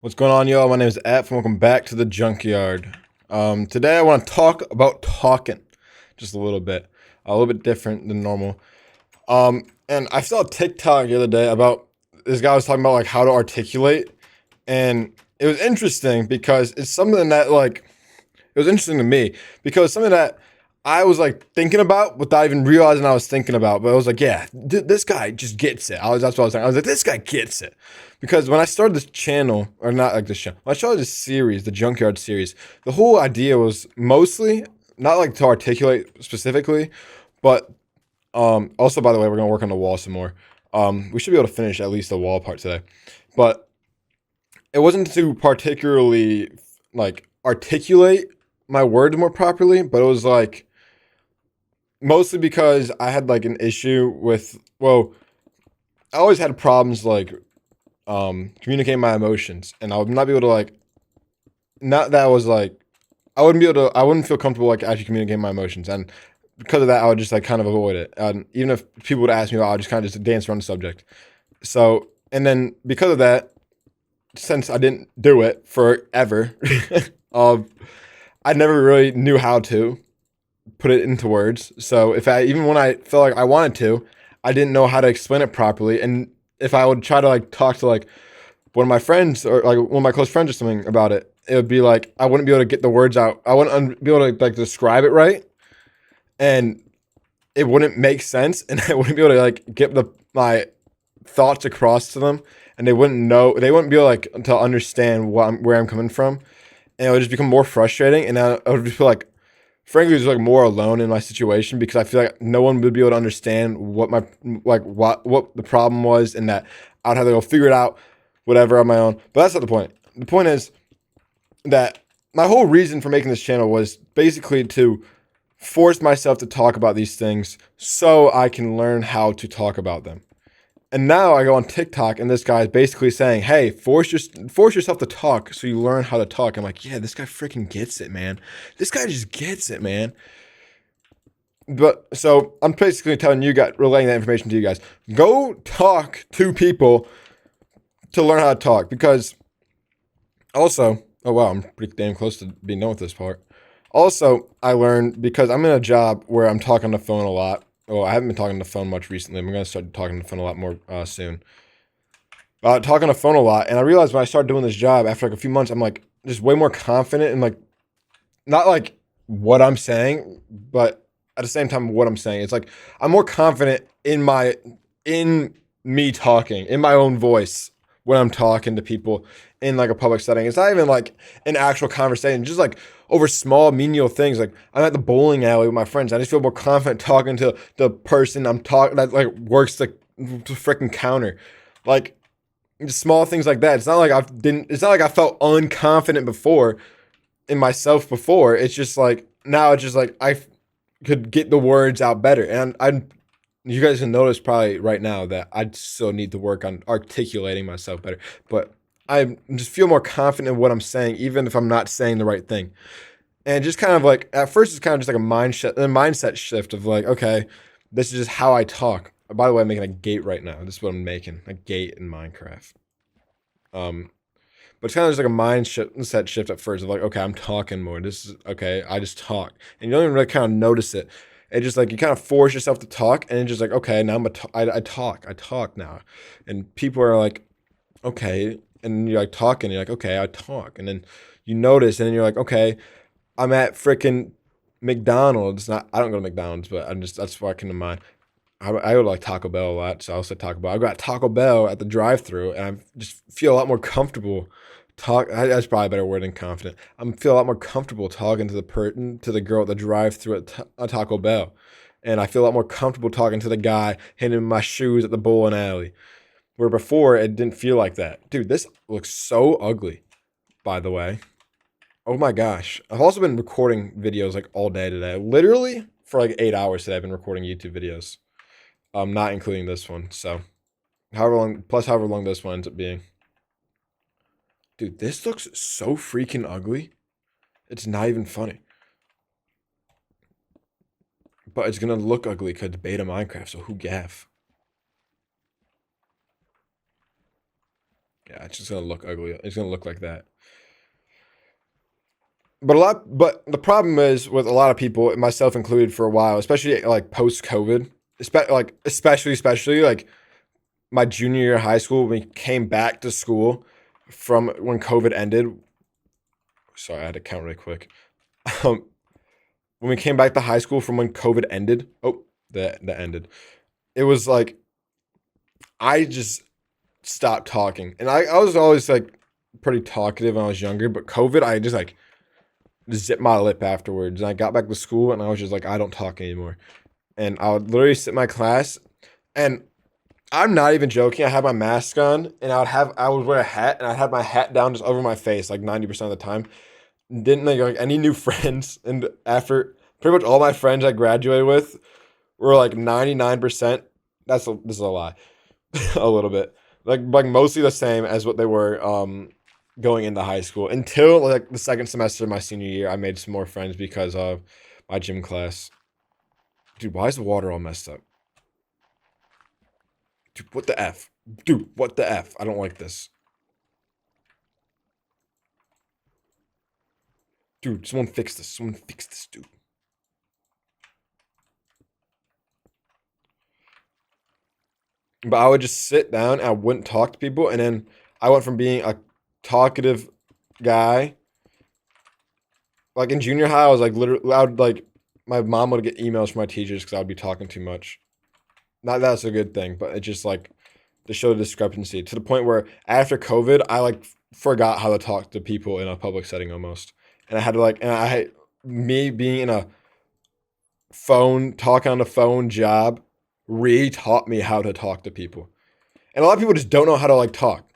What's going on, y'all? My name is App, and welcome back to the Junkyard. Today I want to talk about talking, just a little bit different than normal. And I saw a TikTok the other day about this guy was talking about like how to articulate, and it was interesting because it's something that it was interesting to me because something that I was like thinking about without even realizing I was thinking about. But I was like, yeah, this guy just gets it. That's what I was saying. I was like, this guy gets it. Because when I started this channel, or not like this channel, when I started this series, the Junkyard series, the whole idea was mostly not like to articulate specifically, but also, by the way, we're gonna work on the wall some more. We should be able to finish at least the wall part today. But it wasn't to particularly like articulate my words more properly, but it was like mostly because I had like an issue with, well, I always had problems like communicating my emotions, and I would not be able to like, not that I was like, I wouldn't feel comfortable like actually communicating my emotions, and because of that I would just like kind of avoid it, and even if people would ask me, I would just kind of just dance around the subject. So, and then because of that, since I didn't do it forever, um I never really knew how to put it into words. So if I, even when I felt like I wanted to, I didn't know how to explain it properly. And if I would try to like talk to like one of my friends or like one of my close friends or something about it, it would be like I wouldn't be able to get the words out. I wouldn't be able to like describe it right, and it wouldn't make sense, and I wouldn't be able to like get my thoughts across to them, and they wouldn't be able like to understand where I'm coming from, and it would just become more frustrating, and I would just feel like frankly just like more alone in my situation because I feel like no one would be able to understand what my like what the problem was, and that I'd have to go figure it out whatever on my own. But that's not the point. The point is that my whole reason for making this channel was basically to force myself to talk about these things so I can learn how to talk about them. And now I go on TikTok and this guy is basically saying, "Hey, force yourself to talk so you learn how to talk." I'm like, "Yeah, this guy freaking gets it, man. This guy just gets it, man." But so I'm basically telling you guys, relaying that information to you guys. Go talk to people to learn how to talk. Because also, oh wow, I'm pretty damn close to being done with this part. Also, I learned because I'm in a job where I'm talking on the phone a lot. Well, I haven't been talking on the phone much recently. I'm gonna start talking on the phone a lot more soon. Talking on the phone a lot, and I realized when I started doing this job after like a few months, I'm like just way more confident and like not like what I'm saying, but at the same time what I'm saying. It's like I'm more confident in me talking in my own voice when I'm talking to people in like a public setting. It's not even like an actual conversation, just like over small menial things. Like I'm at the bowling alley with my friends. I just feel more confident talking to the person I'm talking that like works the freaking counter. Like just small things like that. It's not like I felt unconfident before in myself before. It's just like now it's just like could get the words out better. And I you guys can notice probably right now that I still need to work on articulating myself better. But I just feel more confident in what I'm saying, even if I'm not saying the right thing. And just kind of like at first it's kind of just like a mindset shift of like, okay, this is just how I talk. By the way, I'm making a gate right now. This is what I'm making. A gate in Minecraft. Um but it's kind of just like a mindset shift at first of like, okay, I'm talking more. This is okay. I just talk, and you don't even really kind of notice it. It just like you kind of force yourself to talk, and it's just like, okay, now I talk now, and people are like, okay, and you're like talking, you're like, okay, I talk, and then you notice, and then you're like, okay, I'm at freaking McDonald's. Not, I don't go to McDonald's, but I'm just that's what I came to mind. I go to like Taco Bell a lot, so I'll say Taco Bell. I got Taco Bell at the drive-through, and I just feel a lot more comfortable. That's probably a better word than confident. I feel a lot more comfortable talking to the girl at the drive-through at Taco Bell, and I feel a lot more comfortable talking to the guy handing me my shoes at the bowling alley. Where before it didn't feel like that, dude. This looks so ugly. By the way, oh my gosh, I've also been recording videos like all day today. Literally for like 8 hours today, I've been recording YouTube videos. Not including this one. So, however long this one ends up being. Dude, this looks so freaking ugly. It's not even funny. But it's gonna look ugly because it's beta Minecraft, so who gaff? Yeah, it's just gonna look ugly. It's gonna look like that. But the problem is with a lot of people, myself included, for a while, especially like post COVID, especially like my junior year of high school, when we came back to school from when COVID ended. Sorry, I had to count really quick. Um, when we came back to high school from when COVID ended. Oh, that ended. It was like I just stopped talking, and I was always like pretty talkative when I was younger, but COVID, I just like zipped my lip afterwards, and I got back to school, and I was just like, I don't talk anymore, and I would literally sit in my class, and I'm not even joking. I had my mask on, and I would wear a hat, and I'd have my hat down just over my face like 90% of the time. Didn't like any new friends, and after pretty much all my friends I graduated with were like 99%. This is a lie, a little bit like mostly the same as what they were going into high school until like the second semester of my senior year. I made some more friends because of my gym class. Dude, why is the water all messed up? Dude, what the F? Dude, what the F? I don't like this. Dude, someone fix this. Someone fix this, dude. But I would just sit down and I wouldn't talk to people. And then I went from being a talkative guy. Like in junior high, I was like literally, I would like, my mom would get emails from my teachers because I would be talking too much. Not that's a good thing, but it just like to show the discrepancy to the point where after COVID, I like forgot how to talk to people in a public setting almost. And I had to like, and I, me being in a talking on the phone job really taught me how to talk to people. And a lot of people just don't know how to like talk.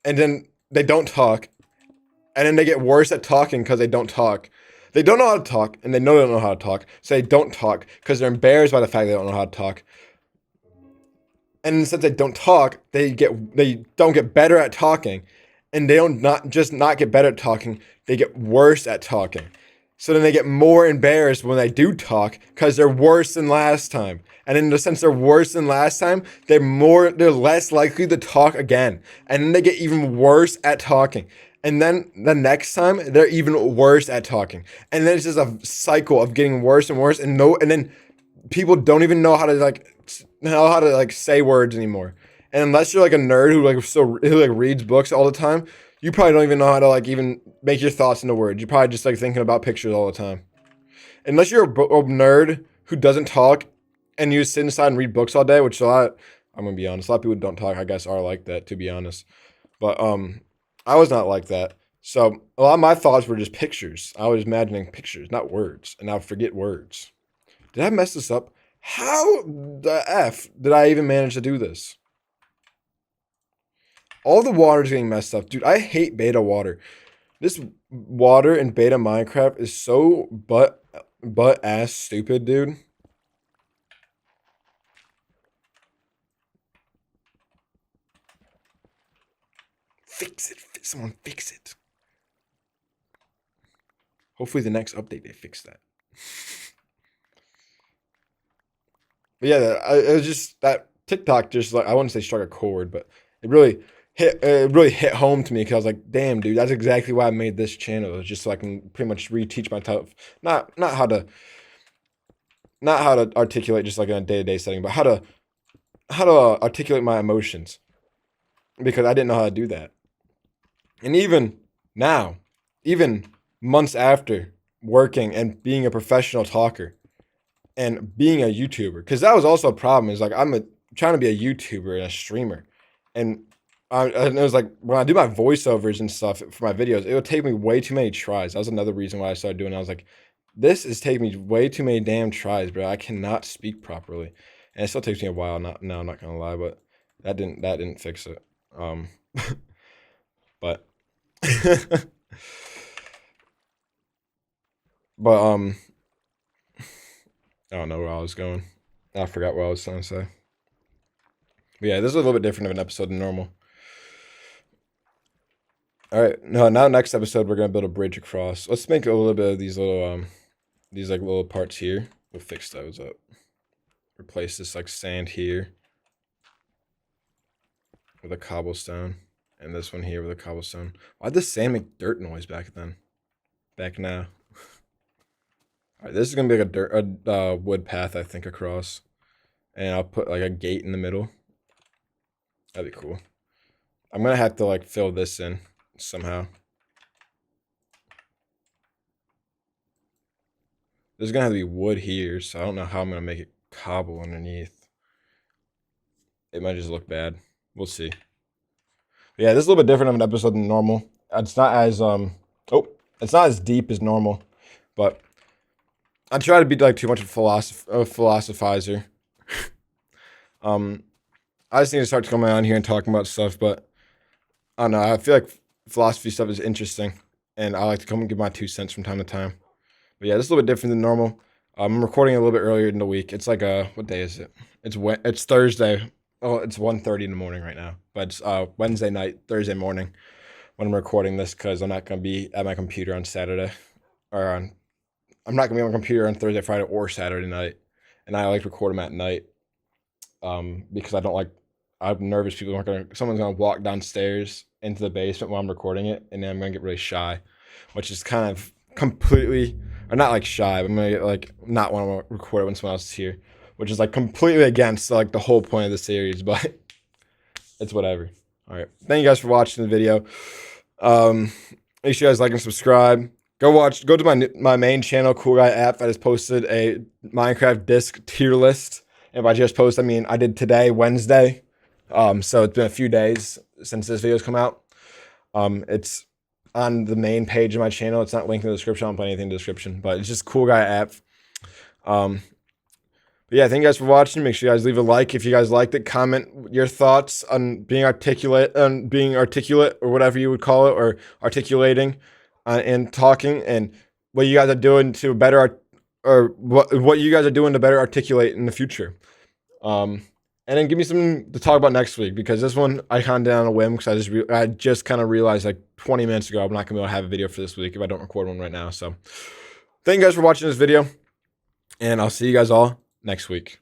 And then they don't talk. And then they get worse at talking because they don't talk. They don't know how to talk, and they know they don't know how to talk. So they don't talk because they're embarrassed by the fact they don't know how to talk. And since they don't talk, they don't get better at talking, and they don't not just not get better at talking, they get worse at talking. So then they get more embarrassed when they do talk because they're worse than last time. And in the sense they're worse than last time, they're less likely to talk again. And then they get even worse at talking. And then the next time they're even worse at talking. And then it's just a cycle of getting worse and worse. And then people don't even know how to like say words anymore. And unless you're like a nerd who like reads books all the time, you probably don't even know how to like even make your thoughts into words. You're probably just like thinking about pictures all the time. Unless you're a nerd who doesn't talk and you sit inside and read books all day, which I'm gonna be honest, a lot of people who don't talk, I guess, are like that, to be honest. But I was not like that. So a lot of my thoughts were just pictures. I was imagining pictures, not words, and I would forget words. Did I mess this up? How the F did I even manage to do this? All the water's getting messed up. Dude, I hate beta water. This water in beta Minecraft is so butt ass stupid, dude. Fix it. Someone fix it. Hopefully the next update they fix that. But yeah, it was just that TikTok just like I wouldn't say struck a chord, but it really hit home to me because I was like, damn, dude, that's exactly why I made this channel. It was just so I can pretty much reteach myself not how to articulate just like in a day-to-day setting, but how to articulate my emotions because I didn't know how to do that. And even now, even months after working and being a professional talker and being a YouTuber, because that was also a problem. Is like trying to be a YouTuber and a streamer, and and it was like when I do my voiceovers and stuff for my videos, it would take me way too many tries. That was another reason why I started doing it. I was like, this is taking me way too many damn tries, bro. I cannot speak properly, and it still takes me a while. Not now, I'm not gonna lie, but that didn't fix it. But but I don't know where I was going. I forgot what I was trying to say. But yeah, this is a little bit different of an episode than normal. All right, no, now next episode we're gonna build a bridge across. Let's make a little bit of these like little parts here. We'll fix those up. Replace this like sand here with a cobblestone. And this one here with a cobblestone. Why'd the sand make dirt noise back then? Back now. Alright, this is gonna be like a wood path, I think, across. And I'll put like a gate in the middle. That'd be cool. I'm gonna have to like fill this in somehow. There's gonna have to be wood here, so I don't know how I'm gonna make it cobble underneath. It might just look bad. We'll see. But yeah, this is a little bit different of an episode than normal. It's not as it's not as deep as normal, but I try to be like too much of a philosophizer. I just need to start coming on here and talking about stuff, but I don't know. I feel like philosophy stuff is interesting, and I like to come and give my 2 cents from time to time. But yeah, this is a little bit different than normal. I'm recording a little bit earlier in the week. It's like what day is it? It's Thursday. Oh, it's 1:30 in the morning right now. But it's Wednesday night, Thursday morning when I'm recording this because I'm not gonna be at my computer on Saturday, I'm not gonna be on my computer on Thursday, Friday, or Saturday night. And I like to record them at night because I'm nervous someone's gonna walk downstairs into the basement while I'm recording it, and then I'm gonna get really shy, which is kind of completely, or not like shy, but I'm gonna get like not want to record it when someone else is here, which is like completely against like the whole point of the series, but it's whatever. All right, thank you guys for watching the video. Make sure you guys like and subscribe. Go to my main channel, Cool Guy App, that has posted a Minecraft disc tier list. And by just post, I mean I did today, Wednesday. So it's been a few days since this video's come out. It's on the main page of my channel. It's not linked in the description. I don't put anything in the description, but it's just Cool Guy App. But yeah, thank you guys for watching. Make sure you guys leave a like if you guys liked it. Comment your thoughts on being articulate, or whatever you would call it, or articulating and talking, and what you guys are doing to better what you guys are doing to better articulate in the future. And then give me something to talk about next week, because this one I kind of did on a whim because I just kind of realized like 20 minutes ago I'm not gonna be able to have a video for this week if I don't record one right now. So thank you guys for watching this video, and I'll see you guys all next week.